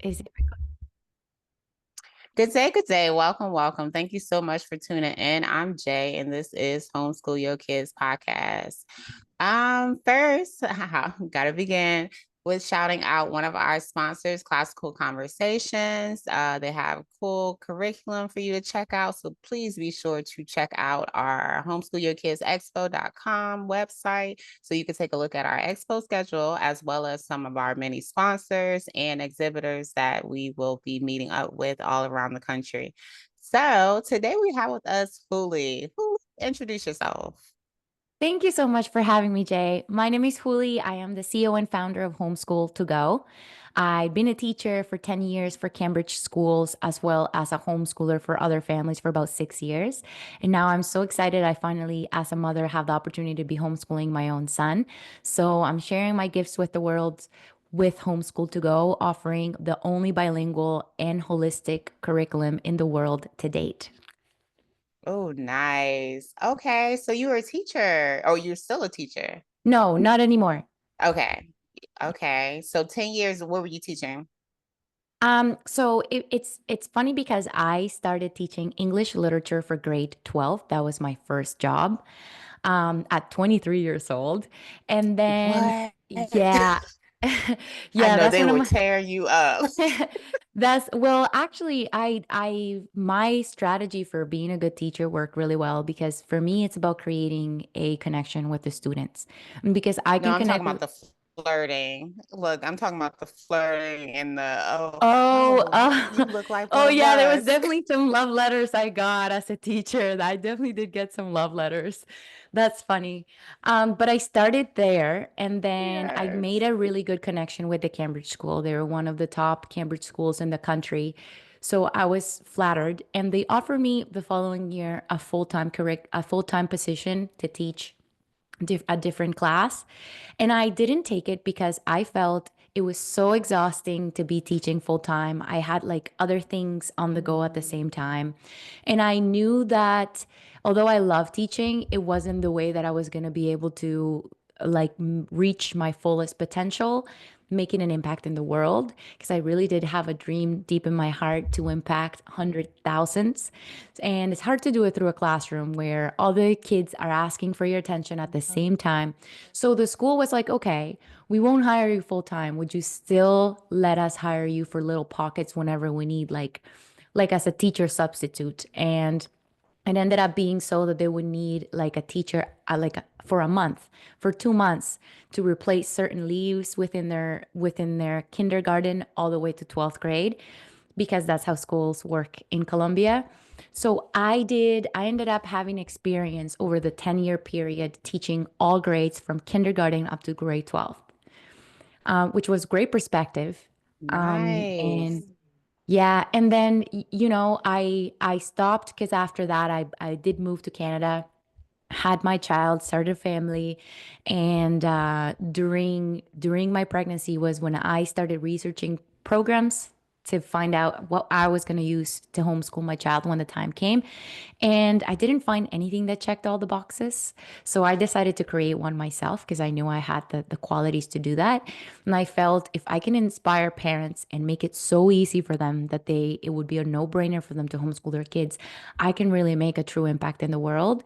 Is it Good day, good day. Welcome, welcome. Thank you so much for tuning in. I'm Jay, and this is Homeschool Yo Kids podcast. First, gotta begin with shouting out one of our sponsors, Classical Conversations. They have cool curriculum for you to check out. So please be sure to check out our homeschoolyourkidsexpo.com website so you can take a look at our expo schedule as well as some of our many sponsors and exhibitors that we will be meeting up with all around the country. So today we have with us Houlie. Houlie, introduce yourself. Thank you so much for having me, Jay. My name is Houlie. I am the CEO and founder of Homeschool To Go. I've been a teacher for 10 years for Cambridge schools, as well as a homeschooler for other families for about 6 years. And now I'm so excited. I finally, as a mother, have the opportunity to be homeschooling my own son. So I'm sharing my gifts with the world with Homeschool To Go, offering the only bilingual and holistic curriculum in the world to date. Oh, nice. Okay, so you were a teacher. Oh, you're still a teacher. No, not anymore. Okay. Okay. So 10 years, what were you teaching? So it's funny because I started teaching English literature for grade 12. That was my first job at 23 years old. And then What? yeah, I yeah, know that's they one of would my tear you up. that's well, actually, my strategy for being a good teacher worked really well because for me, it's about creating a connection with the students. And because I No, can I'm talking connect about with. the flirting. Look, I'm talking about the flirting and Oh, you look like oh one of yeah, there was us. definitely some love letters I got as a teacher. I definitely did get some love letters. That's funny. But I started there and then I made Yes. a really good connection with the Cambridge school. They were one of the top Cambridge schools in the country. So I was flattered and they offered me the following year a full-time position to teach a different class. And I didn't take it because I felt it was so exhausting to be teaching full time. I had like other things on the go at the same Mm. time. And I knew that although I love teaching, it wasn't the way that I was going to be able to reach my fullest potential, making an impact in the world. Because I really did have a dream deep in my heart to impact hundred thousands. And it's hard to do it through a classroom where all the kids are asking for your attention at the same time. So the school was like, okay, we won't hire you full time. Would you still let us hire you for little pockets whenever we need, like as a teacher substitute? And it ended up being so that they would need like a teacher for a month, for 2 months to replace certain leaves within their kindergarten all the way to 12th grade because that's how schools work in Colombia. So I ended up having experience over the 10-year period teaching all grades from kindergarten up to grade 12, which was great perspective. And Nice. yeah, and then I stopped because after that I did move to Canada, had my child, started a family, and during my pregnancy was when I started researching programs to find out what I was going to use to homeschool my child when the time came. And I didn't find anything that checked all the boxes. So I decided to create one myself because I knew I had the qualities to do that. And I felt if I can inspire parents and make it so easy for them that it would be a no-brainer for them to homeschool their kids, I can really make a true impact in the world.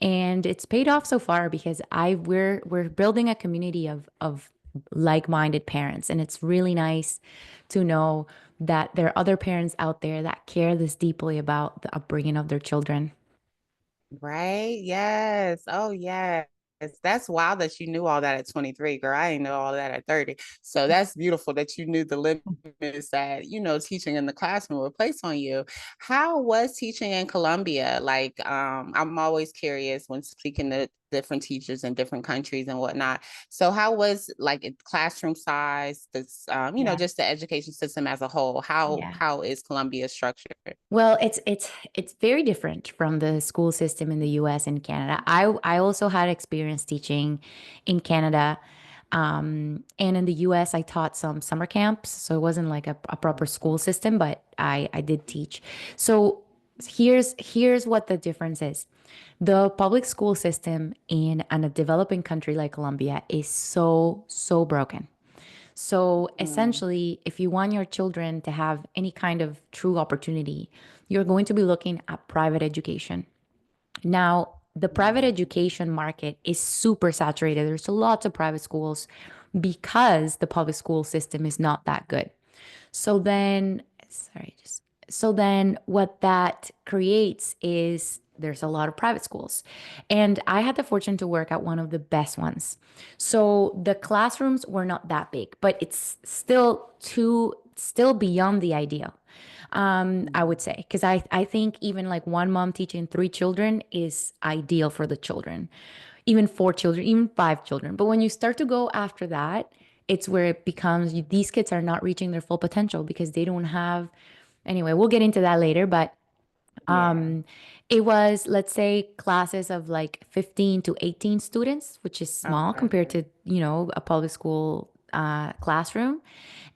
And it's paid off so far because we're building a community of like-minded parents. And it's really nice to know that there are other parents out there that care this deeply about the upbringing of their children. Right? Yes. Oh, yes. That's wild that you knew all that at 23, girl. I didn't know all that at 30. So that's beautiful that you knew the limits that, teaching in the classroom would place on you. How was teaching in Colombia? Like, I'm always curious when speaking to different teachers in different countries and whatnot. So how was like classroom size, this Yeah. just the education system as a whole? How Yeah. how is Colombia structured? Well, it's very different from the school system in the US and Canada. I also had experience teaching in Canada. And in the US, I taught some summer camps. So it wasn't like a proper school system, but I did teach. So here's what the difference is. The public school system in a developing country like Colombia is so broken. So Mm, essentially, if you want your children to have any kind of true opportunity, you're going to be looking at private education. Now, the private mm, education market is super saturated. There's lots of private schools because the public school system is not that good. So then, sorry, just so then what that creates is there's a lot of private schools. And I had the fortune to work at one of the best ones. So the classrooms were not that big, but it's still beyond the ideal. I mm, would say, because I think even like one mom teaching three children is ideal for the children, even four children, even five children. But when you start to go after that, it's where it becomes these kids are not reaching their full potential because they don't have. Anyway, we'll get into that later, but yeah. it was, let's say, classes of like 15 to 18 students, which is small Okay. compared to, a public school classroom.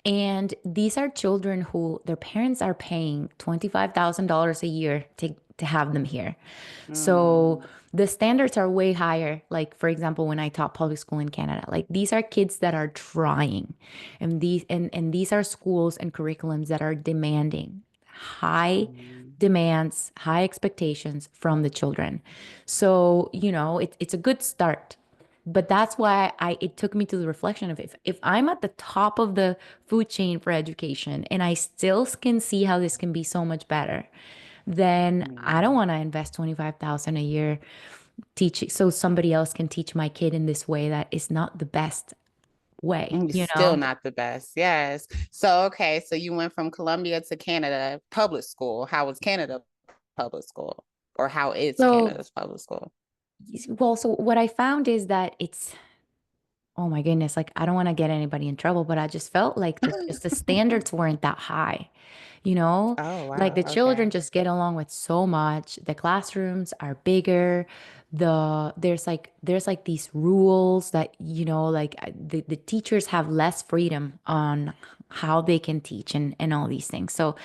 And these are children who their parents are paying $25,000 a year to have them here. So Mm, the standards are way higher. Like, for example, when I taught public school in Canada, like these are kids that are trying. And these are schools and curriculums that are demanding high mm, demands, high expectations from the children. So, it's a good start. But that's why it took me to the reflection of if I'm at the top of the food chain for education and I still can see how this can be so much better, then I don't mm. want to invest 25,000 a year teaching so somebody else can teach my kid in this way that is not the best way, It's you still know? not the best. Yes. So, okay. So you went from Colombia to Canada public school. How was Canada public school? Or how is So, Canada's public school? so what I found is that oh my goodness, like I don't want to get anybody in trouble, but I just felt like the standards weren't that high. You know, Oh, like wow. the Okay. children just get along with so much. The classrooms are bigger. There's like these rules that, like the teachers have less freedom on how they can teach and all these things. So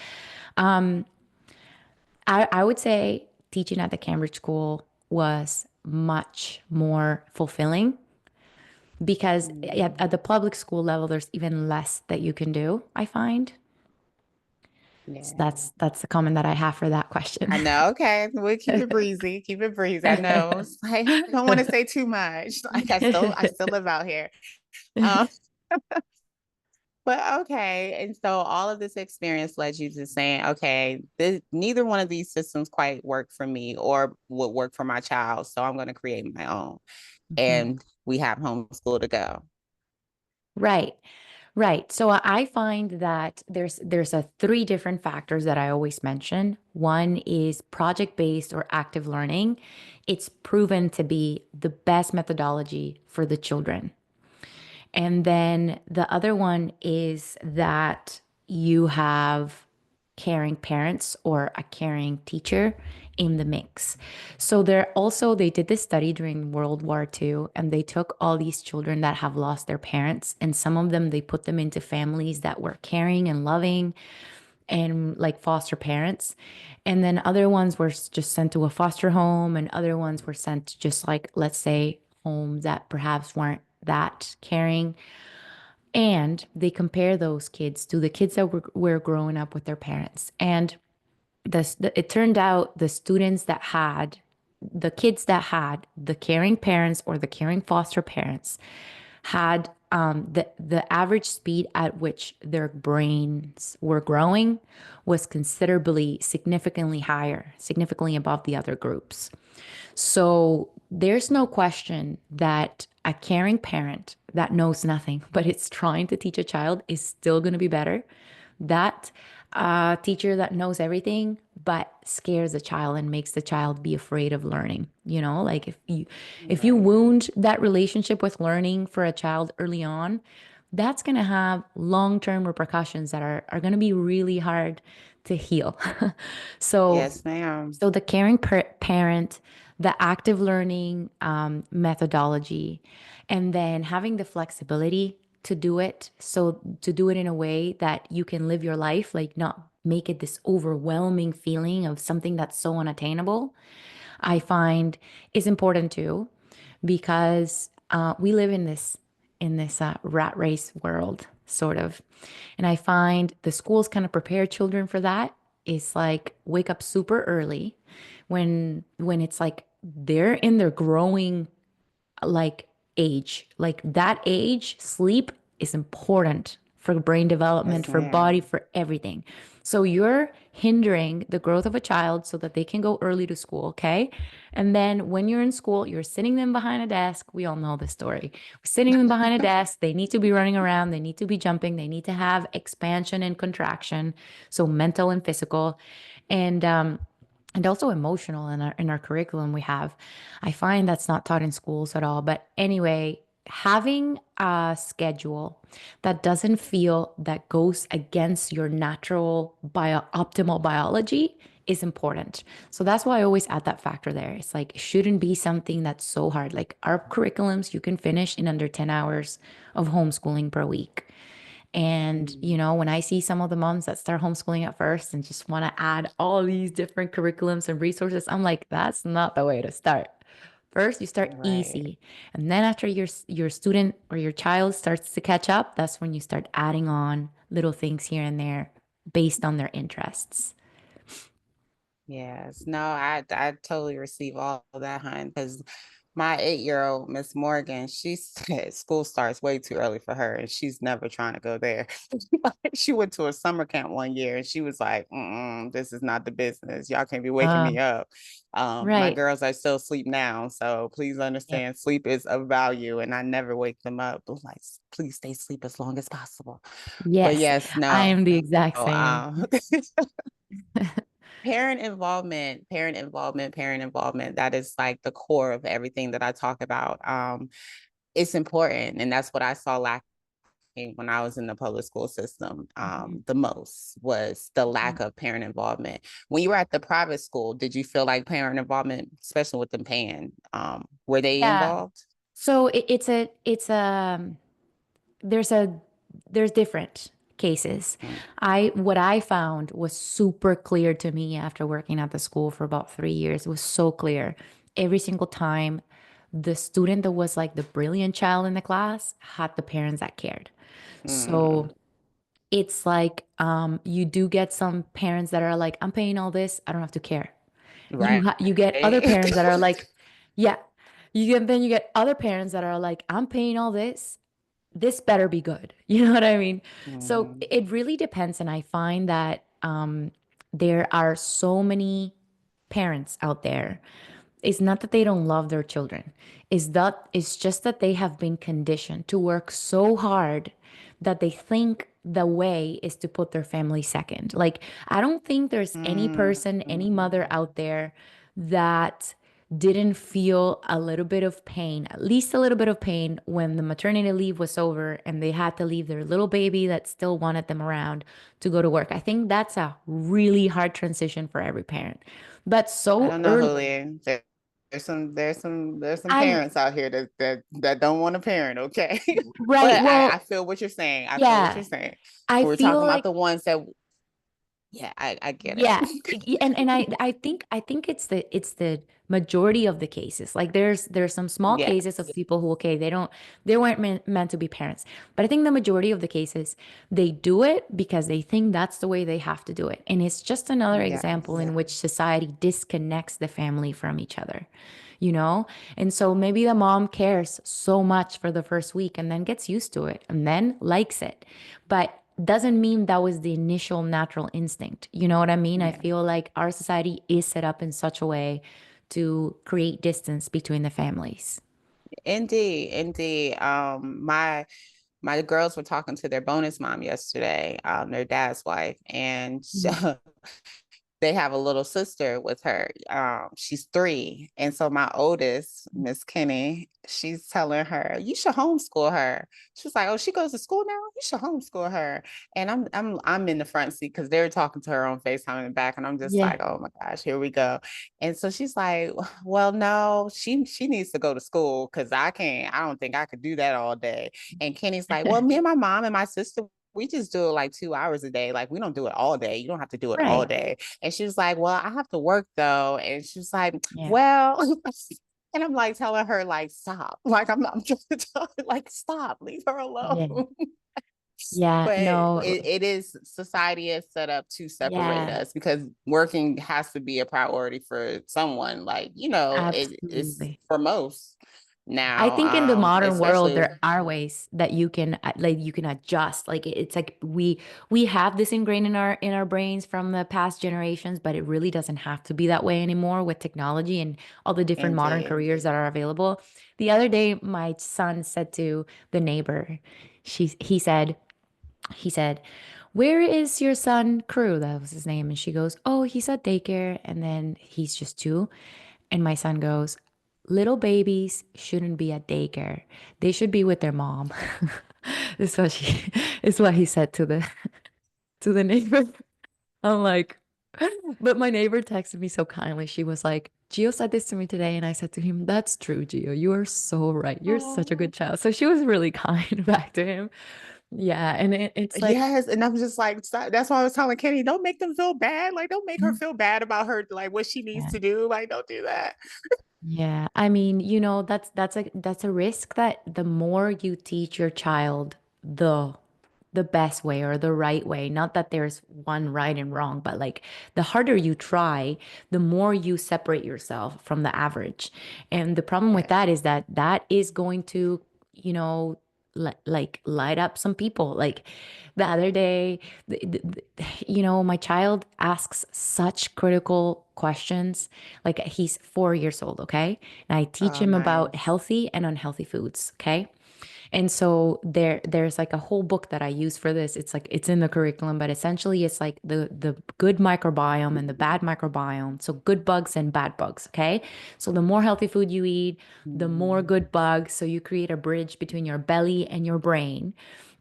I would say teaching at the Cambridge School was much more fulfilling because at Mm, the public school level, there's even less that you can do, I find. So yeah. that's the comment that I have for that question. I know. Okay. We'll keep it breezy. Keep it breezy. I know. It's like, I don't want to say too much. Like I still live out here. Um, but okay. And so all of this experience led you to saying, okay, neither one of these systems quite work for me or would work for my child. So I'm going to create my own. Mhm. And we have homeschool to go. Right. Right. So I find that there's a three different factors that I always mention. One is project-based or active learning. It's proven to be the best methodology for the children. And then the other one is that you have caring parents or a caring teacher in the mix. So they did this study during World War II and they took all these children that have lost their parents and some of them they put them into families that were caring and loving and like foster parents. And then other ones were just sent to a foster home and other ones were sent to just like let's say homes that perhaps weren't that caring and they compare those kids to the kids that were growing up with their parents. And it turned out the kids that had the caring parents or the caring foster parents had the average speed at which their brains were growing was considerably significantly higher, significantly above the other groups. So there's no question that a caring parent that knows nothing, but it's trying to teach a child is still going to be better. That teacher that knows everything but scares the child and makes the child be afraid of learning. Like if you Right. wound that relationship with learning for a child early on, that's going to have long-term repercussions that are going to be really hard to heal. so Yes, ma'am. so the caring parent, the active learning methodology, and then having the flexibility to do it. So to do it in a way that you can live your life, like not make it this overwhelming feeling of something that's so unattainable, I find is important too, because we live in this rat race world, sort of. And I find the schools kind of prepare children for that. It's like wake up super early when it's like they're in their growing like age. Like that age, sleep is important for brain development, Yes, for body, ma'am. for everything. So you're hindering the growth of a child so that they can go early to school, okay? And then when you're in school, you're sitting them behind a desk. We all know the story. We're sitting them behind a desk. They need to be running around, they need to be jumping, they need to have expansion and contraction, so mental and physical. And also emotional in our curriculum we have. I find that's not taught in schools at all. But anyway, having a schedule that doesn't feel that goes against your natural optimal biology is important. So that's why I always add that factor there. It's like it shouldn't be something that's so hard. Like our curriculums you can finish in under 10 hours of homeschooling per week. And, Mm. when I see some of the moms that start homeschooling at first and just want to add all these different curriculums and resources, I'm like, that's not the way to start. First, you start Right. easy. And then after your student or your child starts to catch up, that's when you start adding on little things here and there based on their interests. Yes. No, I totally receive all of that, hun, because my 8 year old Miss Morgan, she said school starts way too early for her, and she's never trying to go there. She went to a summer camp one year, and she was like, "This is not the business. Y'all can't be waking Uh, me up." My right. girls are still asleep now, so please Yep. understand, sleep is of value, and I never wake them up. I'm like, please stay asleep as long as possible. But Yes, yes, I no. am the exact same. Um, parent involvement, that is like the core of everything that I talk about. It's important, and that's what I saw lacking when I was in the public school system. Mhm. The most was the Mhm. lack of parent involvement. When you were at the private school, did you feel like parent involvement, especially with them paying, were they Yeah. involved? So there's a there's different cases. Mm. I What I found was super clear to me after working at the school for about 3 years. It was so clear. Every single time the student that was like the brilliant child in the class had the parents that cared. So Mm. it's like you do get some parents that are like, I'm paying all this, I don't have to care. Right. You get other parents that are like, yeah. You get other parents that are like, I'm paying all this better be good. You know what I mean? So Mhm. it really depends. And I find that there are so many parents out there. It's not that they don't love their children. It's just that they have been conditioned to work so hard that they think the way is to put their family second. Like, I don't think there's any person, any mother Mhm. out there that didn't feel a little bit of pain, at least a little bit of pain when the maternity leave was over and they had to leave their little baby that still wanted them around to go to work. I think that's a really hard transition for every parent. But I so don't know, early, Houlie. There's some I'm parents out here that don't want a parent, okay? right. But I Well, feel what you're saying. I feel what you're yeah, saying. I We're feel talking about like the ones that, yeah, I get yeah, it. and I think it's the majority of the cases. Like there's some small cases of Yes. people who okay they weren't meant to be parents, but I think the majority of the cases they do it because they think that's the way they have to do it, and it's just another example Yes. in which society disconnects the family from each other. You know? And so maybe the mom cares so much for the first week and then gets used to it and then likes it. But doesn't mean that was the initial natural instinct. You know what I mean? I Yeah. feel like our society is set up in such a way to create distance between the families. Indeed, indeed. My girls were talking to their bonus mom yesterday, their dad's wife, and Mhm. they have a little sister with her. She's 3. And so my oldest, Miss Kenny, she's telling her, you should homeschool her. She's like, oh, she goes to school now? You should homeschool her. And I'm in the front seat because they're talking to her on FaceTime in the back. And I'm just Yeah. like, oh my gosh, here we go. And so she's like, well, no, she needs to go to school because I don't think I could do that all day. And Kenny's like, well, me and my mom and my sister, we just do it like 2 hours a day. Like we don't do it all day. You don't have to do it all Right. day. And she was like, well, I have to work though. And she was like, Yeah. well, And I'm like telling her, like, stop. Like, I'm trying to tell her, like, stop, leave her Yeah. alone. Yeah. But No. it is, society is set up to separate Yeah. us because working has to be a priority for someone. Like, you know, it's Absolutely. for most I now, think in the modern world especially there are ways that you can like you can adjust. Like it's like we have this ingrained in our brains from the past generations, but it really doesn't have to be that way anymore with technology and all the different modern indeed. careers that are available. The other day my son said to the neighbor, he said he said, "Where is your son Crew?" That was his name. And she goes, "Oh, he's at daycare." And then he's just two. And my son goes, "Little babies shouldn't be at daycare. They should be with their mom." This is what she is what he said to the neighbor. I'm like, but my neighbor texted me so kindly. She was like, "Gio said this to me today." And I said to him, "That's true, Gio. You are so right. You're such a Oh, good child." So she was really kind back to him. Yeah. And it's like, yes. And I'm just like, that's why I was telling Kenny, don't make them feel bad. Like, don't make her yeah. feel bad about her, like what she needs Yeah. to do. Like, don't do that. Yeah, I mean, that's a risk that the more you teach your child the best way or the right way, not that there's one right and wrong, but like the harder you try, the more you separate yourself from the average. And the problem with Yes. that is that that is going to, you know, like light up some people. Like the other day, my child asks such critical questions. Like he's 4 years old, okay? And I teach Oh, him about nice. healthy and unhealthy foods, okay? And so there's like a whole book that I use for this. It's like it's in the curriculum, but essentially it's like the good microbiome and the bad microbiome. So good bugs and bad bugs, okay? So the more healthy food you eat, the more Mhm. good bugs. So you create a bridge between your belly and your brain.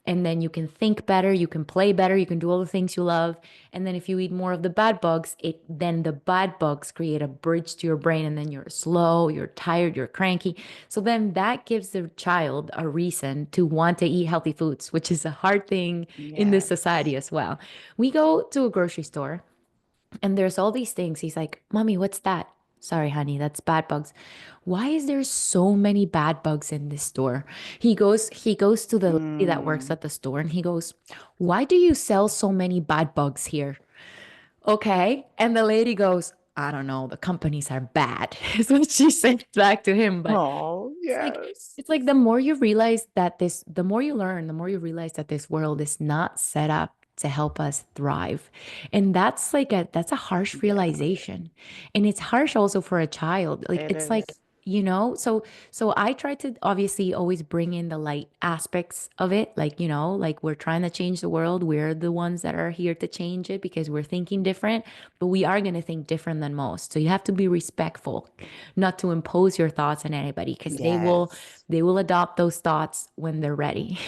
And then you can think better, you can play better, you can do all the things you love. And then if you eat more of the bad bugs, it then the bad bugs create a bridge to your brain and then you're slow, you're tired, you're cranky. So then that gives the child a reason to want to eat healthy foods, which is a hard thing in this Yes. society as well. We go to a grocery store and there's all these things. He's like, "Mommy, what's that?" "Sorry, honey, that's bad bugs." "Why is there so many bad bugs in this store?" He goes to the lady that works Mm. at the store and he goes, "Why do you sell so many bad bugs here?" "Okay." And the lady goes, "I don't know, the companies are bad," is what she said back to him. But Oh, it's like yes. it's like the more you realize that the more you learn, the more you realize that this world is not set up to help us thrive. And that's a harsh Yeah, realization. And it's harsh also for a child. Like it it's like, is. so I try to obviously always bring in the light aspects of it. Like, like we're trying to change the world. We're the ones that are here to change it because we're thinking different, but we are going to think different than most. So you have to be respectful, not to impose your thoughts on anybody because Yes. they will adopt those thoughts when they're ready.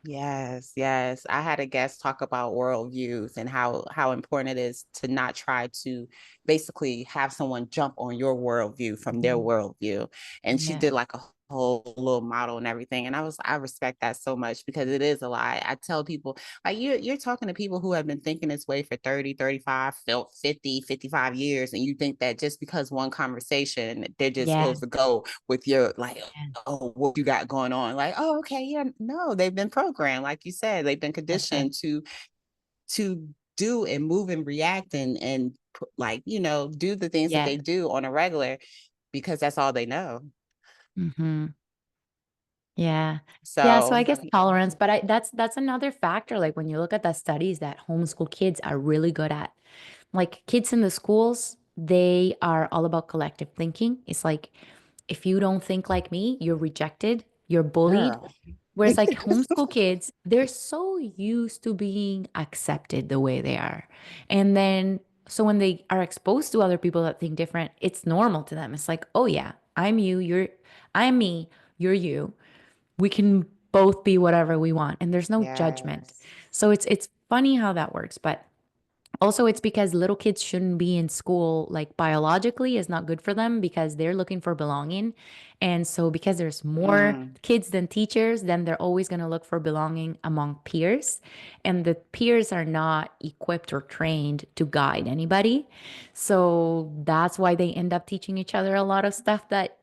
Yes, yes. I had a guest talk about worldviews and how important it is to not try to basically have someone jump on your worldview from their Mhm. worldview. And she Yeah. did like a whole little model and everything. And I respect that so much because it is a lie. I tell people like you're talking to people who have been thinking this way for 30, 35, 50, 55 years. And you think that just because one conversation, they're just Yeah. supposed to go with your like, Yeah. oh, what you got going on? Like, oh, okay, yeah, no, they've been programmed, like you said, they've been That's right. conditioned to do and move and react and like do the things that Yeah. they do on a regular because that's all they know. Hmm. Yeah. Yeah, so So I guess tolerance, but that's another factor. Like when you look at the studies that homeschool kids are really good at. Like kids in the schools, they are all about collective thinking. It's like if you don't think like me, you're rejected, you're bullied. girl. Whereas like homeschool kids, they're so used to being accepted the way they are. And then so when they are exposed to other people that think different, it's normal to them. It's like, "Oh yeah, I'm me, you're you. We can both be whatever we want." And there's no judgment. Yes. So it's funny how that works, but Also, it's because little kids shouldn't be in school, like biologically is not good for them because they're looking for belonging. And so, because there's more Mm. kids than teachers, then they're always going to look for belonging among peers. And the peers are not equipped or trained to guide anybody. So, that's why they end up teaching each other a lot of stuff that,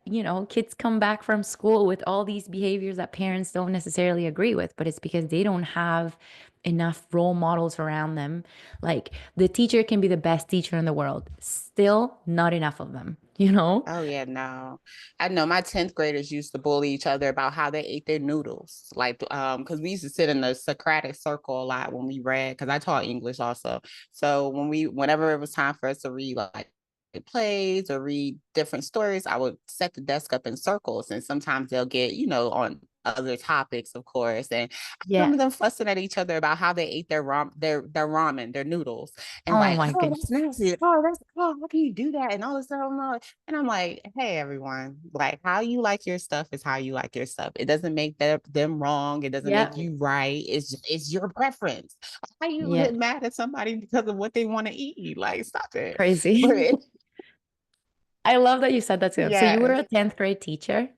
kids come back from school with all these behaviors that parents don't necessarily agree with, but it's because they don't have enough role models around them. Like the teacher can be the best teacher in the world, still not enough of them, you know? Oh yeah, no. I know my 10th graders used to bully each other about how they ate their noodles. Like because we used to sit in the Socratic circle a lot when we read, because I taught English also. So whenever it was time for us to read like plays or read different stories, I would set the desk up in circles, and sometimes they'll get, on other topics, of course. And I Yeah. remember them fussing at each other about how they ate their ramen, their noodles, and Oh like, my oh, goodness. that's nasty. How can you do that? And all this stuff. And I'm like, hey, everyone, like how you like your stuff is how you like your stuff. It doesn't make them wrong. It doesn't Yeah. make you right. It's your preference. Why you Yeah. get mad at somebody because of what they want to eat? Like, stop it. Crazy. But I love that you said that too. So you were yeah, a 10th grade teacher?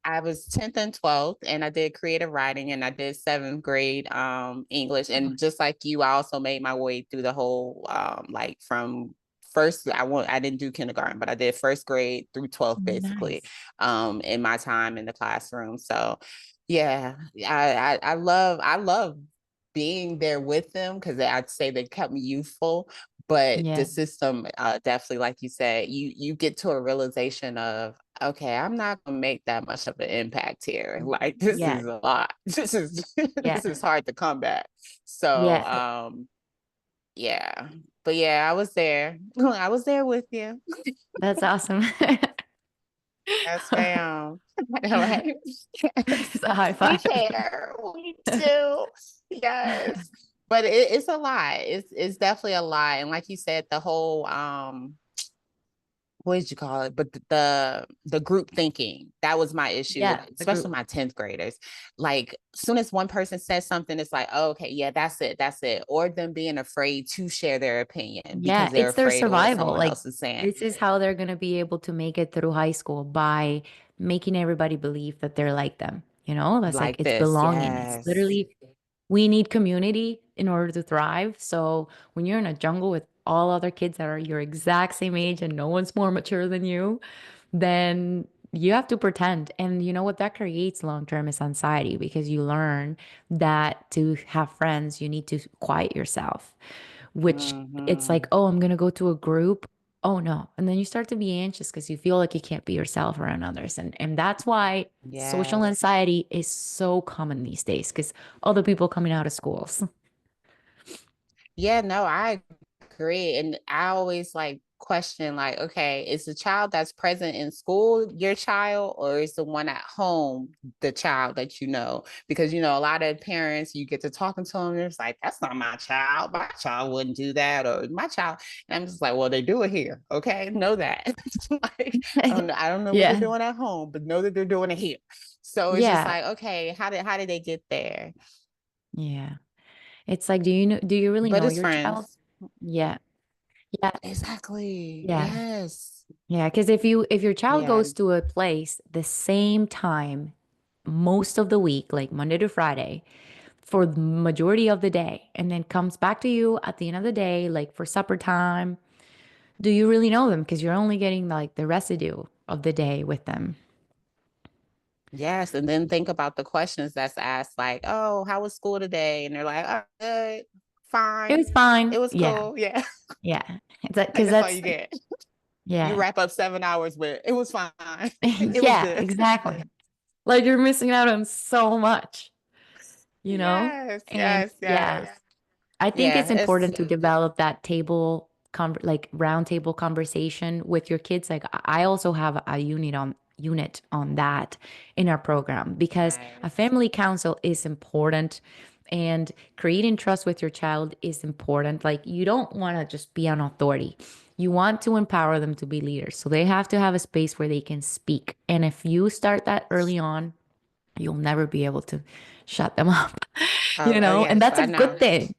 I was 10th and 12th, and I did creative writing, and I did 7th grade English. Oh, And just like you, I also made my way through the whole like from first I didn't do kindergarten, but I did first grade through 12th basically nice. in my time in the classroom. So yeah, I love being there with them because I'd say they kept me youthful. But the Yeah. system definitely, like you said, you get to a realization of, okay, I'm not gonna make that much of an impact here. Like this Yeah. is a lot. Yeah. This is hard to combat. So Yeah. yeah. But yeah, I was there. I was there with you. That's awesome. Yes, ma'am. I know, right? Yes. It's a high We five. care. We do. Yes. But it's a lot. It's definitely a lot. And like you said, the whole what did you call it? But the group thinking, that was my issue with Yeah, the especially group. my 10th graders. Like as soon as one person says something, it's like, oh, okay, yeah, that's it. Or them being afraid to share their opinion Yeah, because they're it's their afraid of what survival. someone Like else is saying. this is how they're going to be able to make it through high school by making everybody believe that they're like them. That's like Like it's this. belonging. It's Yes. literally we need community in order to thrive. So when you're in a jungle with all other kids that are your exact same age and no one's more mature than you, then you have to pretend. And you know what? That creates long-term is anxiety because you learn that to have friends, you need to quiet yourself, which it's like, Hmm. oh, I'm gonna go to a group. Oh no. And then you start to be anxious because you feel like you can't be yourself around others. And that's why social Yes. anxiety is so common these days because all the people coming out of schools. Yeah, no, I agree. And I always like question like, okay, is the child that's present in school your child, or is the one at home the child that you know? Because a lot of parents, you get to talking to them, and it's like, that's not my child. My child wouldn't do that, or my child. And I'm just like, well, they do it here. Okay, know that. Like, I don't know what they're Yeah. doing at home, but know that they're doing it here. So it's just Yeah. like, okay, how did they get there? Yeah. It's like, do you really But know it's your child? friends. Yeah. Yeah. Exactly. Yeah. Yes. Yeah, because if your child Yeah. goes to a place the same time most of the week, like Monday to Friday, for the majority of the day, and then comes back to you at the end of the day, like for supper time, do you really know them? Because you're only getting like the residue of the day with them. Yes. And then think about the questions that's asked, like, oh, how was school today? And they're like, oh, good, It fine. was fine. It was Yeah, cool. Yeah. yeah. It's like Like because that's all that's you get. You yeah, wrap up 7 hours with it was fine. It was yeah, good. exactly. Like you're missing out on so much, you know? Yes, And yes, yeah. yes. I think Yeah. it's important to develop that like round table conversation with your kids. Like I also have a unit on that in our program because a Nice. family council is important and creating trust with your child is important. Like you don't want to just be an authority. You want to empower them to be leaders. So they have to have a space where they can speak. And if you start that early on, you'll never be able to shut them up, Oh, oh and yes, that's a I good know. thing.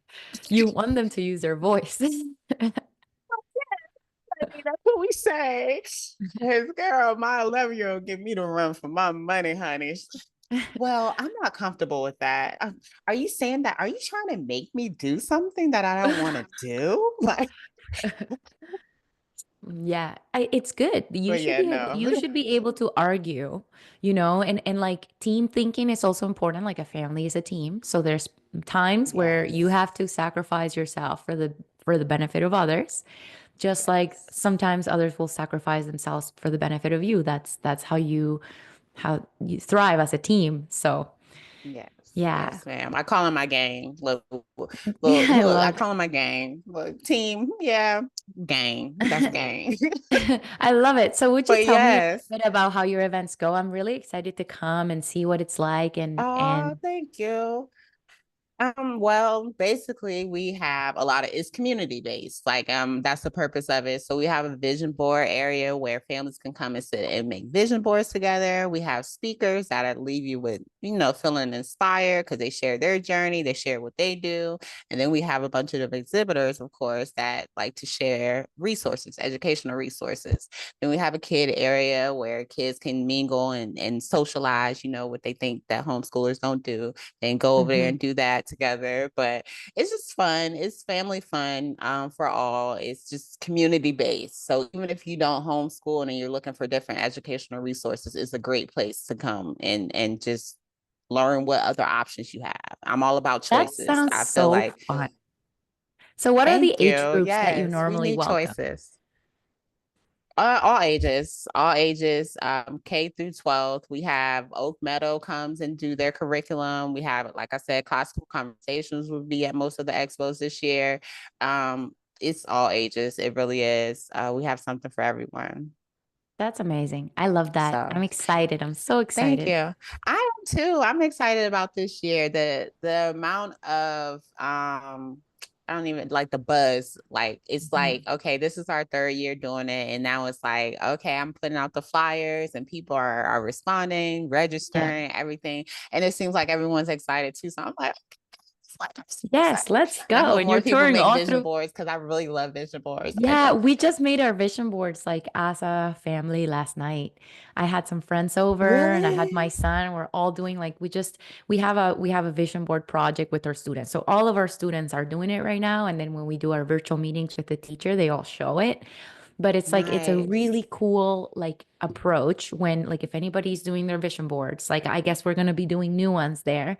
You want them to use their voice. I mean, that's what we say. His girl, my 11-year-old, give me the run for my money, honey. Well, I'm not comfortable with that. Are you saying that? Are you trying to make me do something that I don't want to do? Like, Yeah, it's good. You but should yeah, be able, no. you should be able to argue, and like team thinking is also important. Like a family is a team. So there's times where you Yes. have to sacrifice yourself for the benefit of others. Just like Yes. sometimes others will sacrifice themselves for the benefit of you. That's how you thrive as a team. So, Yes. yeah. Yes, ma'am. I call him my gang. Look, Yeah, I I love call him my gang. Look, team. Yeah. Gang. That's it. gang. I love it. So would you But tell me a yes. bit about how your events go? I'm really excited to come and see what it's like Oh, and thank you. Well, basically we have a lot of it's community based. Like that's the purpose of it. So we have a vision board area where families can come and sit and make vision boards together. We have speakers that leave you with, feeling inspired because they share their journey, they share what they do. And then we have a bunch of exhibitors, of course, that like to share resources, educational resources. Then we have a kid area where kids can mingle and socialize, what they think that homeschoolers don't do and go over there Mhm. and do that together. But it's just fun. It's family fun for all. It's just community based. So even if you don't homeschool and you're looking for different educational resources, it's a great place to come and just learn what other options you have. I'm all about That choices. sounds I feel so like, fun. So what are the thank age you. groups that you Yes, we normally need welcome? choices. All ages, K through 12th. We have Oak Meadow comes and do their curriculum. We have, like I said, classical conversations will be at most of the expos this year. It's all ages. It really is. We have something for everyone. That's amazing. I love that. So I'm excited. I'm so thank excited. you. I am too. I'm excited about this year. The amount of I don't even like the buzz. Like it's like, Mhm. okay, this is our third year doing it. And now it's like, okay, I'm putting out the flyers and people are responding, Yeah. registering, everything. And it seems like everyone's excited too. So I'm like, I'm super Yes, excited. let's And I go. hope And more you're people touring make all vision through. boards because I really love vision boards. I Yeah, love we just made our vision boards like as a family last night. I had some friends over and I had my really son. We're all doing like we have a vision board project with our students. So all of our students are doing it right now. And then when we do our virtual meetings with the teacher, they all show it. But it's like it's a nice. really cool like approach when like if anybody's doing their vision boards, like I guess we're gonna be doing new ones there.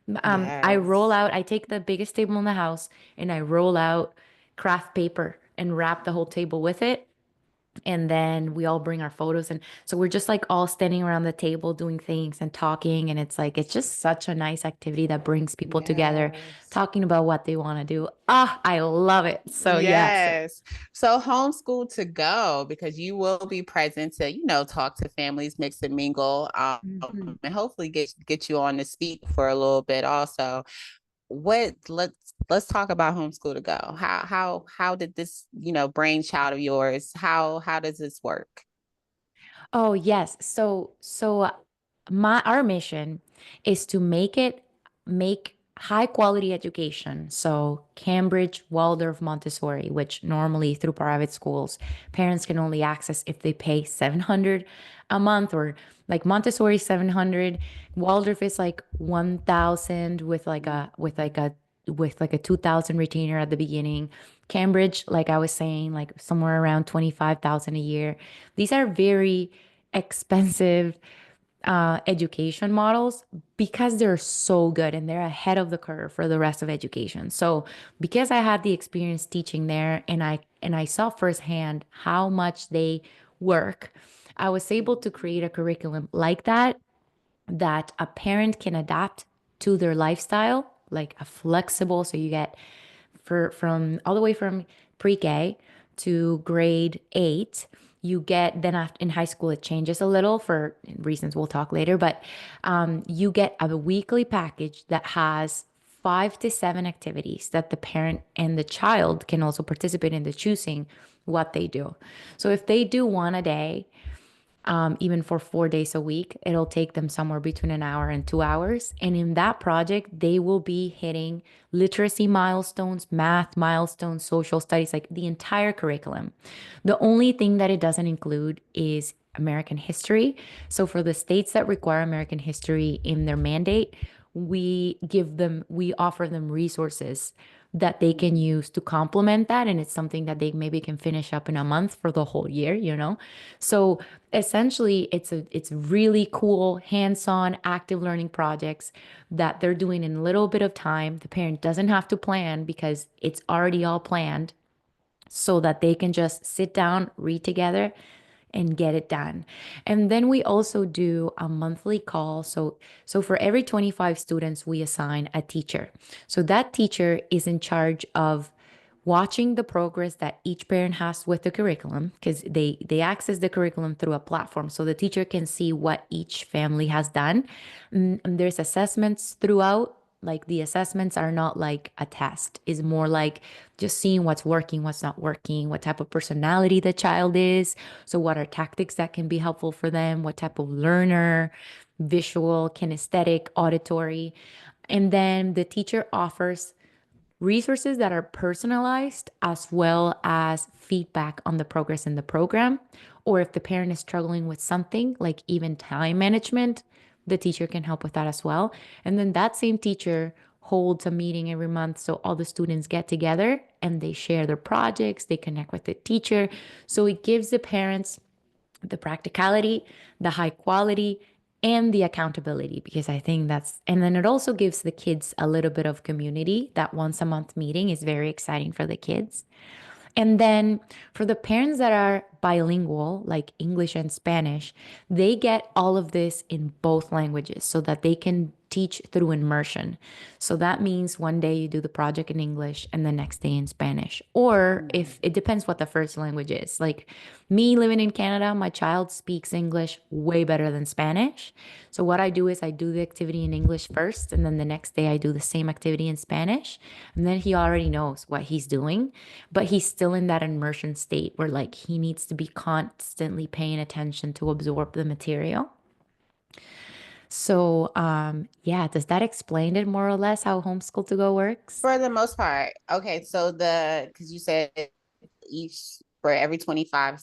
Yes. I take the biggest table in the house and I roll out craft paper and wrap the whole table with it. And then we all bring our photos. And so we're just like all standing around the table doing things and talking. And it's like, it's just such a nice activity that brings people together, Yes. talking about what they want to do. Ah, I love it. So, yes. Yes. So homeschool to go because you will be present to, talk to families, mix and mingle, Mhm. and hopefully get you on to speak for a little bit also. What let's talk about homeschool to go. How did this, brainchild of yours, how does this work? Oh, yes. So my our mission is to make high quality education. So Cambridge, Waldorf, Montessori, which normally through private schools, parents can only access if they pay 700 a month or like Montessori 700, Waldorf is like 1,000 with like a 2,000 retainer at the beginning. Cambridge, like I was saying, like somewhere around 25,000 a year. These are very expensive education models because they're so good and they're ahead of the curve for the rest of education. So because I had the experience teaching there and I saw firsthand how much they work, I was able to create a curriculum like that a parent can adapt to their lifestyle, like a flexible, so you get from all the way from pre-K to grade 8. You get then after, in high school it changes a little for reasons we'll talk later, but you get a weekly package that has 5 to 7 activities that the parent and the child can also participate in the choosing what they do. So if they do one a day, even for 4 days a week. It'll take them somewhere between an hour and 2 hours. And in that project, they will be hitting literacy milestones, math milestones, social studies, like the entire curriculum. The only thing that it doesn't include is American history. So for the states that require American history in their mandate, we offer them resources that they can use to complement that. And it's something that they maybe can finish up in a month for the whole year, you know? So essentially it's really cool hands-on active learning projects that they're doing in a little bit of time. The parent doesn't have to plan because it's already all planned so that they can just sit down, read together, and get it done. And then we also do a monthly call. So for every 25 students, we assign a teacher. So that teacher is in charge of watching the progress that each parent has with the curriculum because they access the curriculum through a platform so the teacher can see what each family has done. And there's assessments throughout. Like the assessments are not like a test, is more like just seeing what's working, what's not working, what type of personality the child is. So what are tactics that can be helpful for them, what type of learner, visual, kinesthetic, auditory. And then the teacher offers resources that are personalized as well as feedback on the progress in the program. Or if the parent is struggling with something like even time management, the teacher can help with that as well. And then that same teacher holds a meeting every month. So all the students get together and they share their projects, they connect with the teacher. So it gives the parents the practicality, the high quality, and the accountability because I think and then it also gives the kids a little bit of community. That once a month meeting is very exciting for the kids. And then for the parents that are bilingual, like English and Spanish, they get all of this in both languages so that they can teach through immersion. So that means one day you do the project in English and the next day in Spanish. Or Mhm. if it depends what the first language is. Like me living in Canada, my child speaks English way better than Spanish. So what I do is I do the activity in English first, and then the next day I do the same activity in Spanish. And then he already knows what he's doing, but he's still in that immersion state where like he needs to be constantly paying attention to absorb the material. So, yeah, does that explain it more or less how Homeschool to Go works? For the most part. Okay, so because you said each for every 25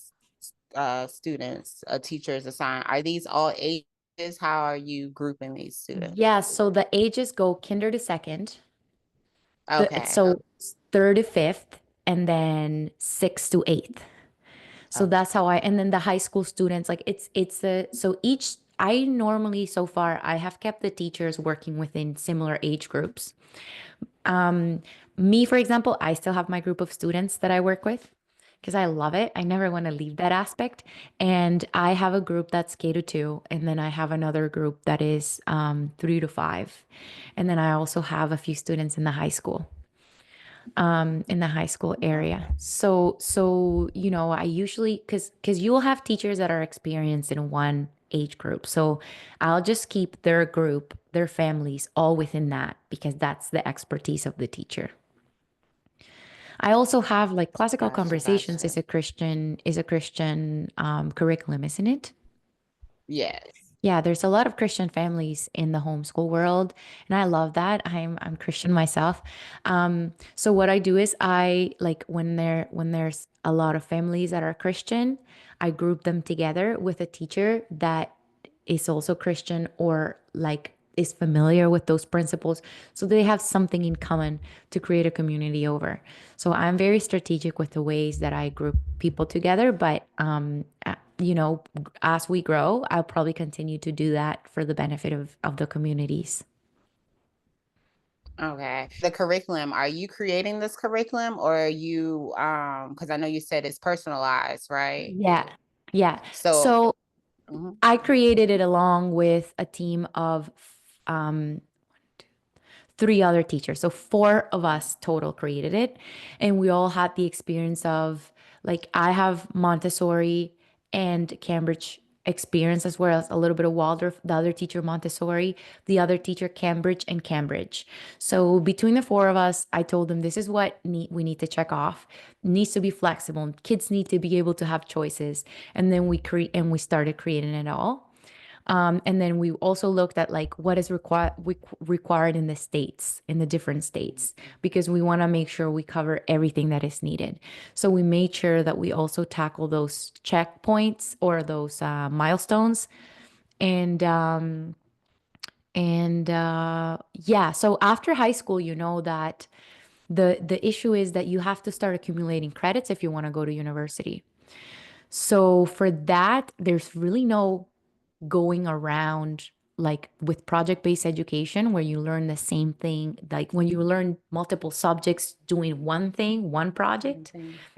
students, a teacher is assigned. Are these all ages? How are you grouping these students? Yeah, so the ages go kinder to second, Okay. so third to fifth, and then sixth to eighth. So Okay. that's how and then the high school students, like so each, I normally so far, I have kept the teachers working within similar age groups. Um, Me, for example, I still have my group of students that I work with because I love it. I never want to leave that aspect. And I have a group that's K to 2, and then I have another group that is 3 to 5. And then I also have a few students in the high school area. Okay. So I usually because you'll have teachers that are experienced in one age group. So I'll just keep their group, their families all within that because that's the expertise of the teacher. I also have like classical Gotcha, conversations gotcha. is a Christian curriculum, isn't it? Yes. Yeah, there's a lot of Christian families in the homeschool world, and I love that. I'm Christian myself. So what I do is I like when there's a lot of families that are Christian, I group them together with a teacher that is also Christian or like is familiar with those principles so they have something in common to create a community over. So I'm very strategic with the ways that I group people together, but as we grow, I'll probably continue to do that for the benefit of the communities. Okay. The curriculum, are you creating this curriculum or are you because I know you said it's personalized, right? Yeah. Yeah. So, So mhm. I created it along with a team of um, three other teachers. So four of us total created it. And we all had the experience of like I have Montessori and Cambridge experience as well as a little bit of Waldorf, the other teacher Montessori, the other teacher Cambridge and Cambridge. So between the four of us, I told them this is what we need to check off. It needs to be flexible. Kids need to be able to have choices. And then we started creating it all. And then we also looked at like what is required in the states, in the different states, because we want to make sure we cover everything that is needed. So we made sure that we also tackle those checkpoints or those milestones. And yeah, so after high school, you know that the issue is that you have to start accumulating credits if you want to go to university. So for that, there's really no going around like with project-based education where you learn the same thing, like when you learn multiple subjects doing one thing, one project,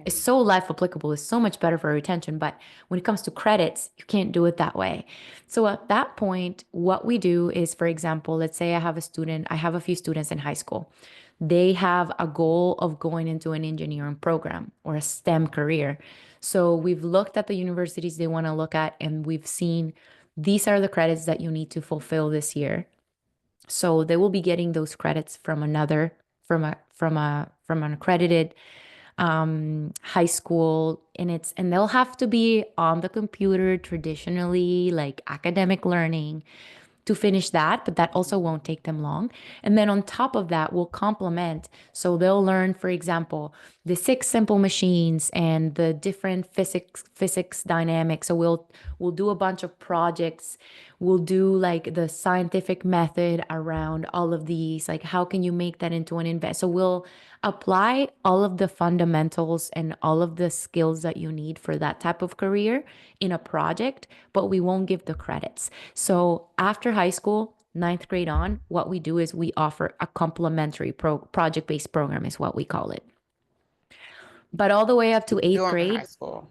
it's so life applicable. It's so much better for retention. But when it comes to credits, you can't do it that way. So at that point, what we do is, for example, let's say I have a few students in high school. They have a goal of going into an engineering program or a STEM career. So we've looked at the universities they want to look at, and we've seen these are the credits that you need to fulfill this year. So they will be getting those credits from an accredited high school, and they'll have to be on the computer traditionally, like academic learning to finish that, but that also won't take them long. And then on top of that, we'll complement. So they'll learn, for example, the six simple machines and the different physics dynamics. So we'll do a bunch of projects. We'll do like the scientific method around all of these. Like how can you make that into an invest? So we'll apply all of the fundamentals and all of the skills that you need for that type of career in a project, but we won't give the credits. So after high school, ninth grade on, what we do is we offer a complementary project-based program is what we call it. But all the way up to eighth during high grade, school?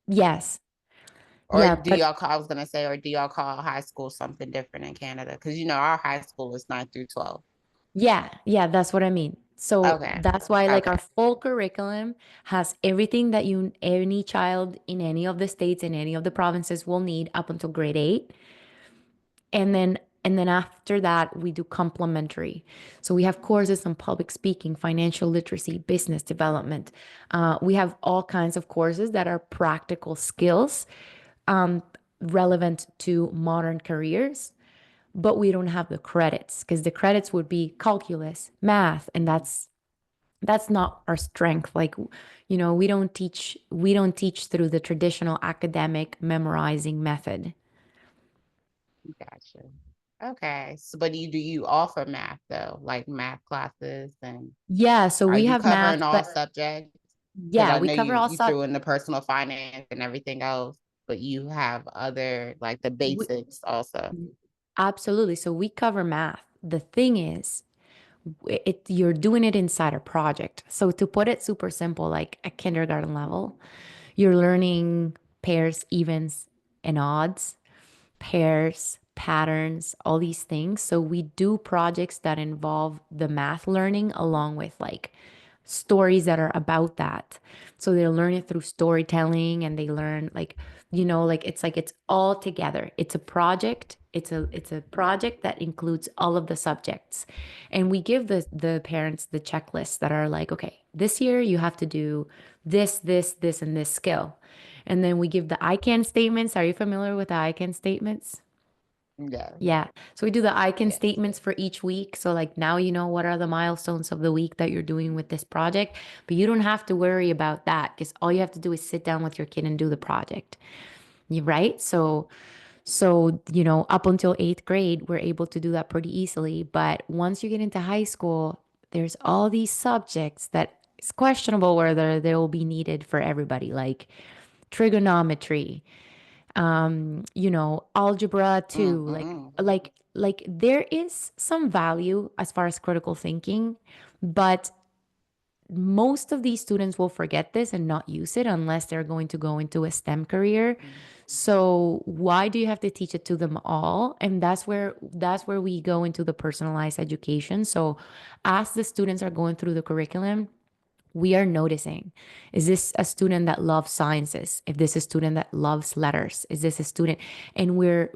yes. Or Yeah, do but y'all call, I was gonna say, or do y'all call high school something different in Canada? Because you know our high school is 9 through 12. yeah, that's what I mean. So Okay. that's why like our Okay. full curriculum has everything that any child in any of the states in any of the provinces will need up until grade 8. And then after that we do complementary. So we have courses on public speaking, financial literacy, business development. We have all kinds of courses that are practical skills um, relevant to modern careers, but we don't have the credits because the credits would be calculus, math, and that's not our strength. Like, we don't teach through the traditional academic memorizing method. Gotcha. Okay. So, but do you offer math though, like math classes, and Yeah, so are we you have math, covering all but subjects? Because yeah, I we know cover you all you sub. threw in the personal finance and everything else, but you have other like the We, basics also. absolutely. So we cover math. The thing is, you're doing it inside a project. So to put it super simple, like a kindergarten level, you're learning pairs, evens, and odds, pairs, patterns, all these things. So we do projects that involve the math learning along with like stories that are about that. So they learn it through storytelling and they learn like it's all together. It's a project. It's a project that includes all of the subjects. And we give the parents the checklists that are like, okay, this year you have to do this, and this skill. And then we give the I can statements. Are you familiar with the I can statements? Yeah. Yeah. So we do the I can Yes. statements for each week. So like now you know what are the milestones of the week that you're doing with this project, but you don't have to worry about that because all you have to do is sit down with your kid and do the project. You right? So up until eighth grade, we're able to do that pretty easily. But once you get into high school, there's all these subjects that it's questionable whether they will be needed for everybody, like trigonometry, algebra too. Like Mm-mm. like like there is some value as far as critical thinking, but most of these students will forget this and not use it unless they're going to go into a STEM career. So why do you have to teach it to them all? And that's where we go into the personalized education. So as the students are going through the curriculum, We are noticing, is this a student that loves sciences? If this is a student that loves letters, is this a student? And we're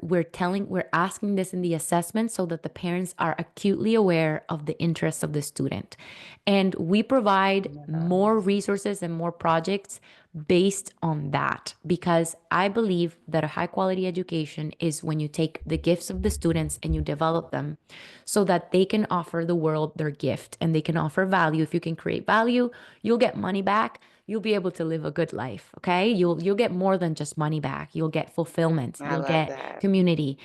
asking this in the assessment so that the parents are acutely aware of the interests of the student. And we provide more Yes. resources and more projects based on that, because I believe that a high quality education is when you take the gifts of the students and you develop them so that they can offer the world their gift and they can offer value. If you can create value, you'll get money back. You'll be able to live a good life, okay? You'll get more than just money back. You'll get fulfillment, I you'll love get that. community,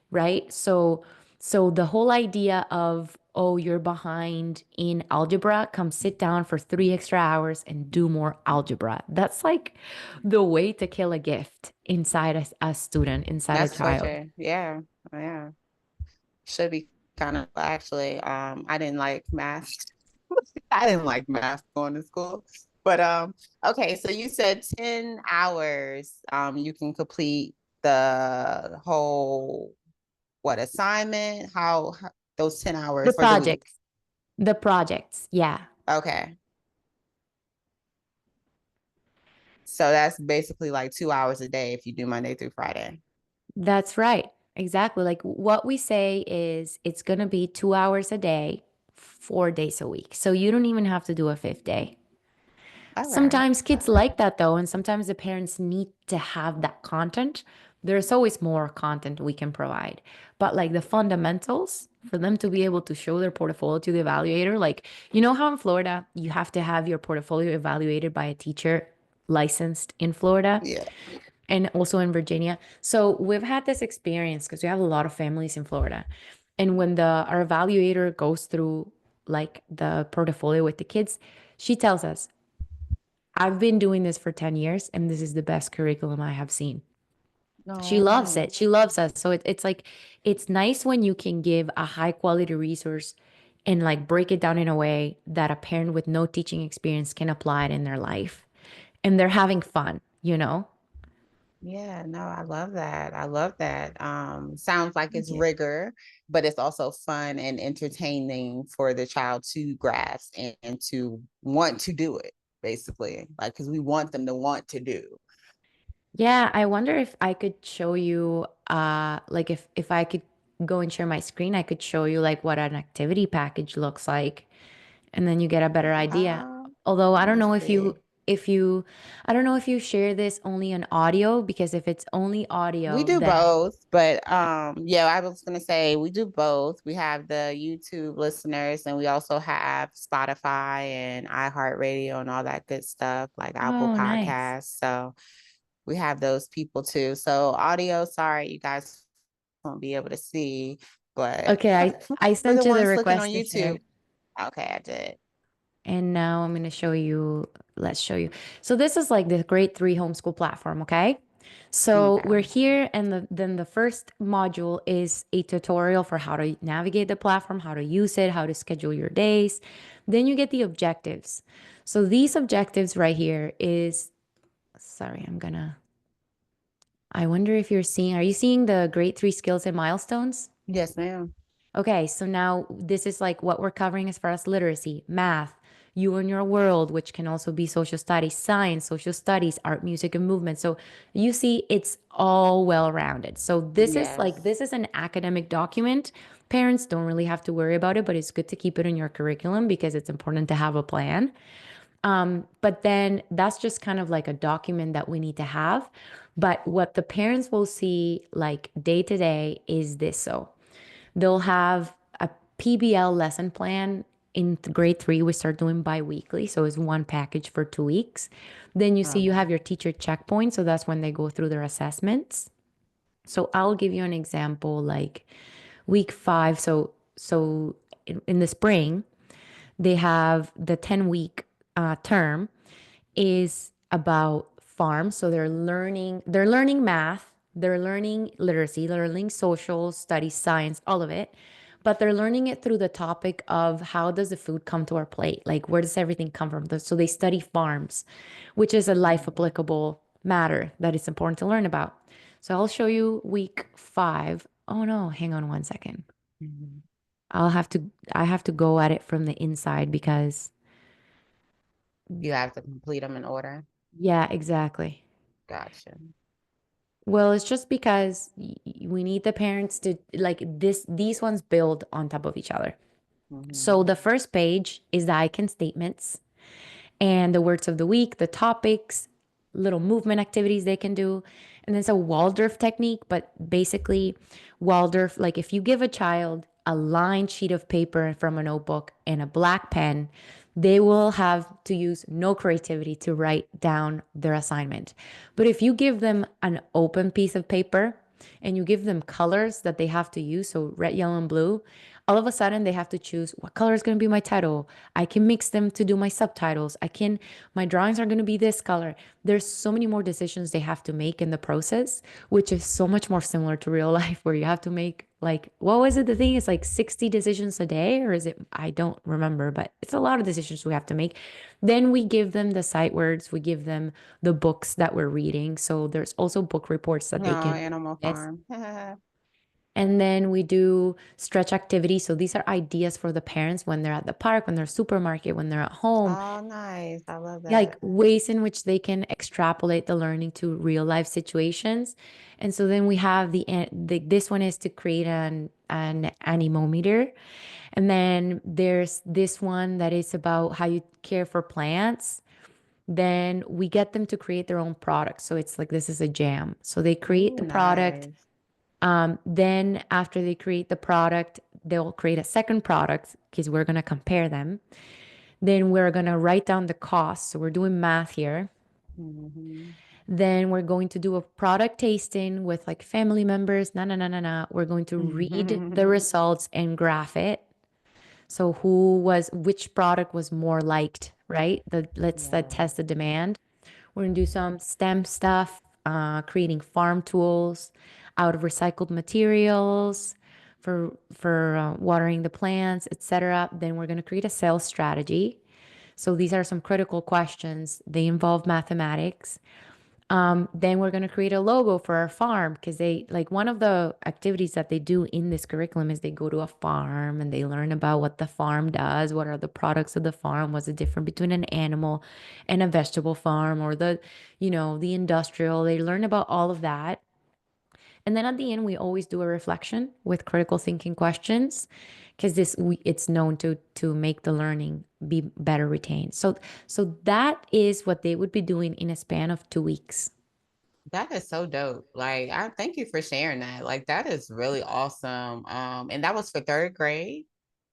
right? So the whole idea of, oh, you're behind in algebra, come sit down for 3 extra hours and do more algebra. That's like the way to kill a gift inside a student, inside a That's child. torture. Yeah. Yeah. Should be kind of actually. I didn't like math. I didn't like math going to school. But okay, so you said 10 hours you can complete the whole what assignment? How those 10 The hours for the week. projects, the projects, yeah. Okay. So that's basically like 2 hours a day if you do Monday through Friday. That's right. Exactly. Like what we say is it's going to be 2 hours a day, 4 days a week. So you don't even have to do a fifth day. Okay. Sometimes kids like that though, and sometimes the parents need to have that content. There's always more content we can provide. But like the fundamentals for them to be able to show their portfolio to the evaluator, like, you know how in Florida you have to have your portfolio evaluated by a teacher licensed in Florida? Yeah. And also in Virginia. So we've had this experience because we have a lot of families in Florida. And when the our evaluator goes through like the portfolio with the kids, she tells us, I've been doing this for 10 years and this is the best curriculum I have seen. She loves No. it. She loves us. So it's like, it's nice when you can give a high quality resource and like break it down in a way that a parent with no teaching experience can apply it in their life. And they're having fun, you know? Yeah, no, I love that. I love that. Sounds like Thank it's you. rigor, but it's also fun and entertaining for the child to grasp and to want to do it, basically. Like, because we want them to want to do. Yeah, I wonder if I could show you like if I could go and share my screen, I could show you like what an activity package looks like and then you get a better idea. Although I Let don't me know see. if you I don't know if you share this only in audio, because if it's only We audio, do then both, but yeah, I was gonna say we do both. We have the YouTube listeners and we also have Spotify and iHeartRadio and all that good stuff, like Apple oh, nice. Podcasts. So we have those people too. So audio, sorry, you guys won't be able to see, but Okay, I for the sent you the ones looking on request to share. YouTube, okay, I did. And now I'm going to show you, let's show you. So this is like the grade 3 homeschool platform, okay? So we're Okay. here and then the first module is a tutorial for how to navigate the platform, how to use it, how to schedule your days. Then you get the objectives. So these objectives right here is, sorry, I wonder if you're seeing, are you seeing the grade 3 skills and milestones? Yes, ma'am. Okay, so now this is like what we're covering as far as literacy, math, you and your world, which can also be social studies, science, social studies, art, music, and movement. So you see, it's all well rounded. So this is like, Yes. this is an academic document. Parents don't really have to worry about it, but it's good to keep it in your curriculum because it's important to have a plan. But then that's just kind of like a document that we need to have. But what the parents will see like day to day is this. So they'll have a PBL lesson plan. In grade 3, we start doing bi-weekly. So it's one package for 2 weeks. Then you see you Okay. have your teacher checkpoint. So that's when they go through their assessments. So I'll give you an example like week 5. So in the spring, they have the 10-week term is about farms. So they're learning math, they're learning literacy, they're learning social studies, science, all of it. But they're learning it through the topic of how does the food come to our plate? Like where does everything come from? So they study farms, which is a life Mhm. applicable matter that is important to learn about. So I'll show you week 5. Oh no, hang on one second. Mhm. I'll have to I have to go at it from the inside because You have to complete them in order. Yeah, exactly. Gotcha. Well, it's just because we need the parents to like these ones build on top of each other. So Hmm. the first page is the I can statements and the words of the week, the topics, little movement activities they can do. And there's a Waldorf technique, but basically, Waldorf, like if you give a child a lined sheet of paper from a notebook and a black pen, they will have to use no creativity to write down their assignment. But if you give them an open piece of paper and you give them colors that they have to use, so red, yellow, and blue, all of a sudden they have to choose what color is going to be my title. I can mix them to do my subtitles. My drawings are going to be this color. There's so many more decisions they have to make in the process, which is so much more similar to real life where you have to make like, what was it? The thing is like 60 decisions a day, or is it? I don't remember, but it's a lot of decisions we have to make. Then we give them the sight words, we give them the books that we're reading. So there's also book reports that No, they can Animal read. Farm. And then we do stretch activities. So these are ideas for the parents when they're at the park, when they're supermarket, when they're at home, Oh, nice. I love yeah, like that. ways in which they can extrapolate the learning to real life situations. And so then we have this one is to create an anemometer. And then there's this one that is about how you care for plants. Then we get them to create their own product. So it's like this is a jam. So they create Ooh, the product. nice. Then after they create the product, they'll create a second product because we're going to compare them. Then we're going to write down the cost. So we're doing math here. Hmm. Then we're going to do a product tasting with like family members. No, no, no, no, no. We're going to read the results and graph it. So which product was more liked, right? Let's test Yeah. the demand. We're gonna do some STEM stuff, creating farm tools out of recycled materials for watering the plants, etc. Then we're gonna create a sales strategy. So these are some critical questions. They involve mathematics. Then we're going to create a logo for our farm because they like one of the activities that they do in this curriculum is they go to a farm and they learn about what the farm does, what are the products of the farm, what's the difference between an animal and a vegetable farm or the industrial. They learn about all of that. And then at the end, we always do a reflection with critical thinking questions because it's known to make the learning be better retained. So that is what they would be doing in a span of 2 weeks. That is so dope. Like, I thank you for sharing that. Like, that is really awesome. And that was for third grade.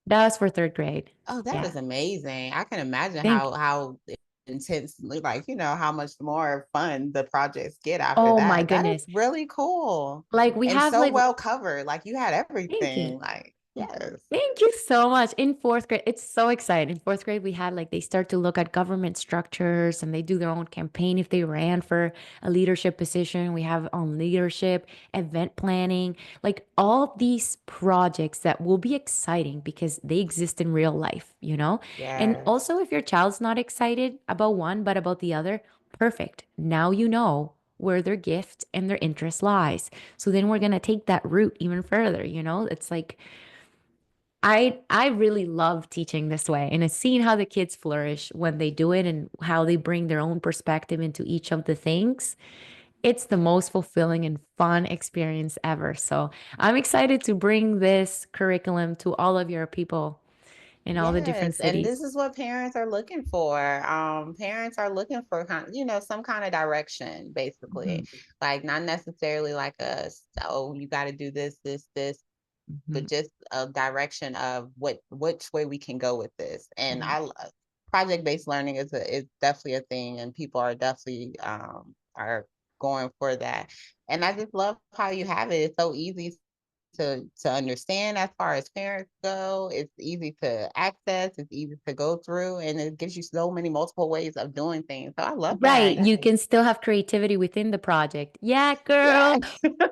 That was for third grade. Oh, that Yeah. is amazing. I can imagine Thank you. how intensely, like, how much more fun the projects get after Oh my that. That is goodness. really cool Like we and have so like well covered. Like, you had thank you. everything. Like, yes. Thank you so much. In fourth grade, it's so exciting. In fourth grade, we had like they start to look at government structures and they do their own campaign if they ran for a leadership position. We have on leadership, event planning, like all these projects that will be exciting because they exist in real life, you know? And Yes. also, if your child's not excited about one, but about the other, perfect. Now you know where their gift and their interest lies. So then we're going to take that route even further, you know? It's like, I really love teaching this way and it's seeing how the kids flourish when they do it and how they bring their own perspective into each of the things. It's the most fulfilling and fun experience ever. So I'm excited to bring this curriculum to all of your people in all the different Yes, and this cities. is what parents are looking for. Parents are looking for some kind of direction, basically. Mhm, Like not necessarily like oh, you got to do this, but mhm, just a direction of which way we can go with this. And mhm. I project-based learning is definitely a thing, and people are definitely are going for that. And I just love how you have it. It's so easy to understand as far as parents go. It's easy to access, it's easy to go through, and it gives you so many multiple ways of doing things. So I love that. Right. You can still have creativity within the project. Yeah, Yeah. girl.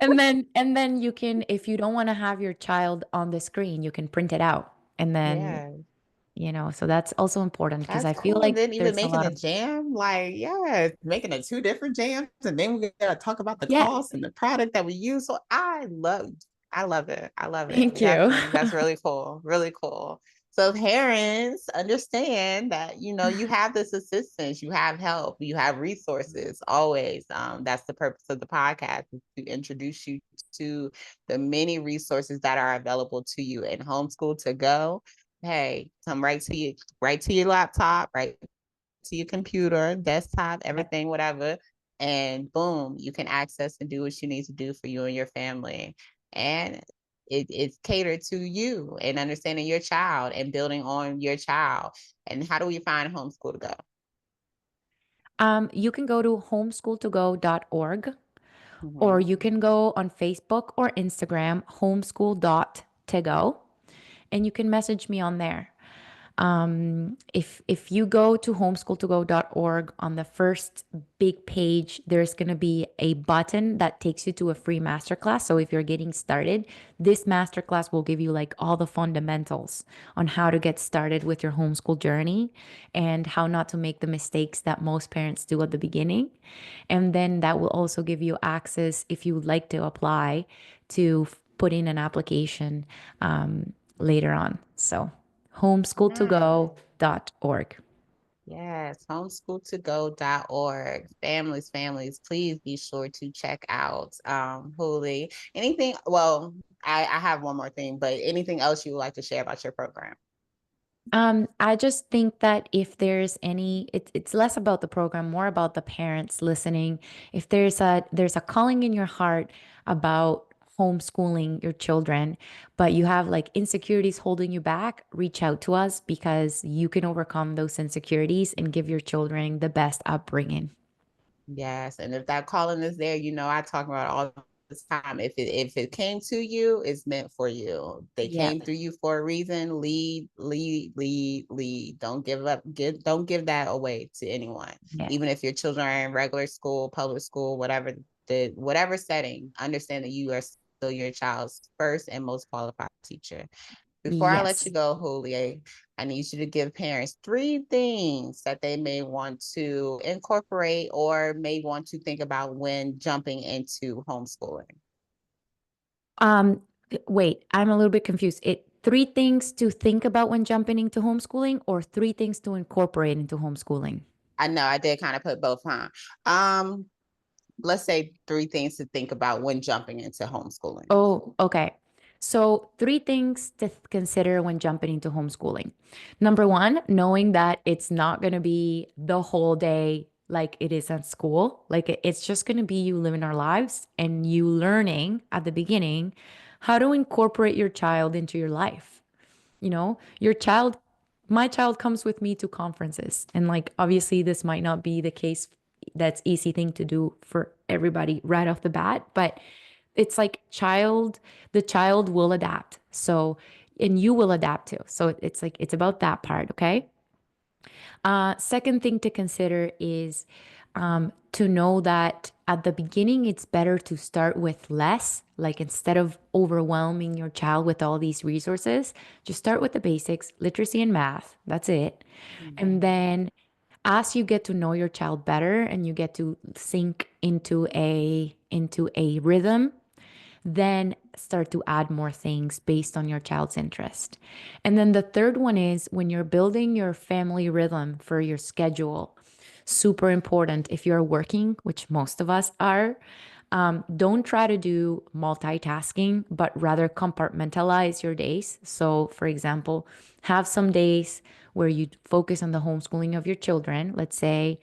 And then you can, if you don't want to have your child on the screen, you can print it out. And then Yeah. so that's also important because That's I feel cool. And like then even there's a making lot a of, jam, like, yeah, making it two different jams. And then we gotta talk about the yeah, cost and the product that we use. So I love it. I love it. thank you. Definitely. That's really cool. Really cool. So parents understand that, you have this assistance, you have help, you have resources always. That's the purpose of the podcast, is to introduce you to the many resources that are available to you in Homeschool to Go. Hey, come right to your laptop, right to your computer, desktop, everything, whatever. And boom, you can access and do what you need to do for you and your family. And it's catered to you and understanding your child and building on your child. And how do we find Homeschool to Go? You can go to homeschooltogo.org, or Mhm. you can go on Facebook or Instagram, homeschool.togo, and you can message me on there. If you go to homeschooltogo.org, on the first big page, there's going to be a button that takes you to a free masterclass. So if you're getting started, this masterclass will give you like all the fundamentals on how to get started with your homeschool journey and how not to make the mistakes that most parents do at the beginning. And then that will also give you access, if you would like to apply, to put in an application later on. So Nice. homeschooltogo.org. Yes, homeschooltogo.org. Families, please be sure to check out Houlie. Anything, well, I have one more thing, but anything else you would like to share about your program? I just think that if there's any, it's less about the program, more about the parents listening. If there's a calling in your heart about homeschooling your children, but you have like insecurities holding you back, reach out to us, because you can overcome those insecurities and give your children the best upbringing. Yes, and if that calling is there, I talk about all this time. If it came to you, it's meant for you. They Yeah. came through you for a reason. Lead, lead, lead, lead. Don't give up. Don't give that away to anyone. Yeah. Even if your children are in regular school, public school, whatever setting, understand that you are still your child's first and most qualified teacher. Before I let you Yes. go, Julie, I need you to give parents three things that they may want to incorporate or may want to think about when jumping into homeschooling. Um, Wait, I'm a little bit confused. Three things to think about when jumping into homeschooling, or three things to incorporate into homeschooling? I know I did kind of put both on. Um, let's say three things to think about when jumping into homeschooling. Oh, okay. So, three things to consider when jumping into homeschooling. Number one, knowing that it's not going to be the whole day like it is at school. Like it's just going to be you living our lives and you learning at the beginning how to incorporate your child into your life. Your child, my child comes with me to conferences. And like, obviously, this might not be the case. That's easy thing to do for everybody right off the bat. But it's like the child will adapt. So, and you will adapt too. So it's like, it's about that part. Okay. Second thing to consider is to know that at the beginning, it's better to start with less. Like instead of overwhelming your child with all these resources, just start with the basics, literacy and math. That's it. And Mhm. then as you get to know your child better and you get to sink into a rhythm, then start to add more things based on your child's interest. And then the third one is when you're building your family rhythm for your schedule, super important if you're working, which most of us are. Don't try to do multitasking, but rather compartmentalize your days. So, for example, have some days where you focus on the homeschooling of your children. Let's say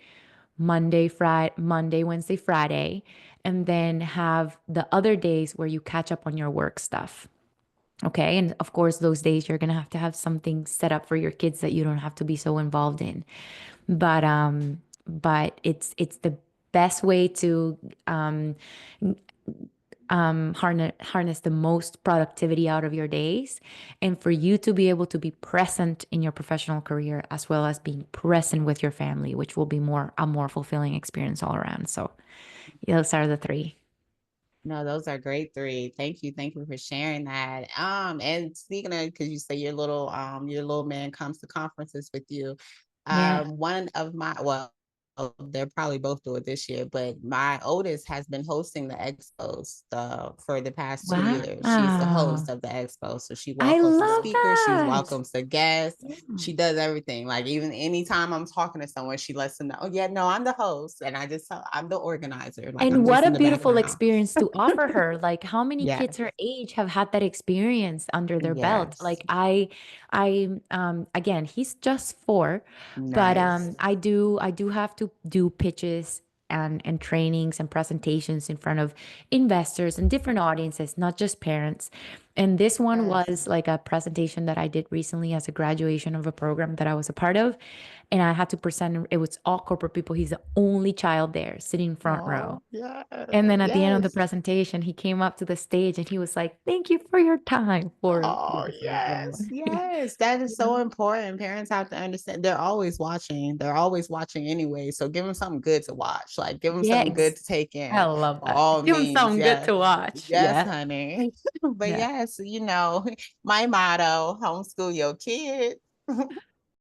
Monday, Wednesday, Friday, and then have the other days where you catch up on your work stuff. Okay. And of course, those days you're gonna have to have something set up for your kids that you don't have to be so involved in. But it's the best way to harness the most productivity out of your days, and for you to be able to be present in your professional career as well as being present with your family, which will be a more fulfilling experience all around. So those are the three. No, those are great three. Thank you for sharing that. And speaking of, because you say your little man comes to conferences with you. Yeah. One of my, well, they'll probably both do it this year, but my oldest has been hosting the expos for the past 2 years. She's the host Wow. of the expo. So she I welcomes the love speakers, she that. welcomes the guests, Yeah. she does everything. Like even anytime I'm talking to someone, she lets them know, oh yeah, no, I'm the host. And I just tell I'm the organizer. Like And I'm what just a in the beautiful background. experience to offer her. Like how many kids Yes. her age have had that experience under their belt? Yes. Like again, he's just 4, but Nice. I do have to do pitches and trainings and presentations in front of investors and different audiences, not just parents. And this one Yes. was like a presentation that I did recently as a graduation of a program that I was a part of. And I had to present, it was all corporate people. He's the only child there sitting front row. Oh, yes. And then at the end of the Yes. presentation, he came up to the stage and he was like, "Thank you for your time for Oh, this and blah, blah, yes. blah." Yes. That is Yeah. so important. Parents have to understand they're always watching. They're always watching anyway. So give them something good to watch. Like give them something good Yes. to take I in. love that. All Give him means. something good Yeah. to watch. Yes, Yeah. honey. But Yeah. yes, my motto, homeschool your kids.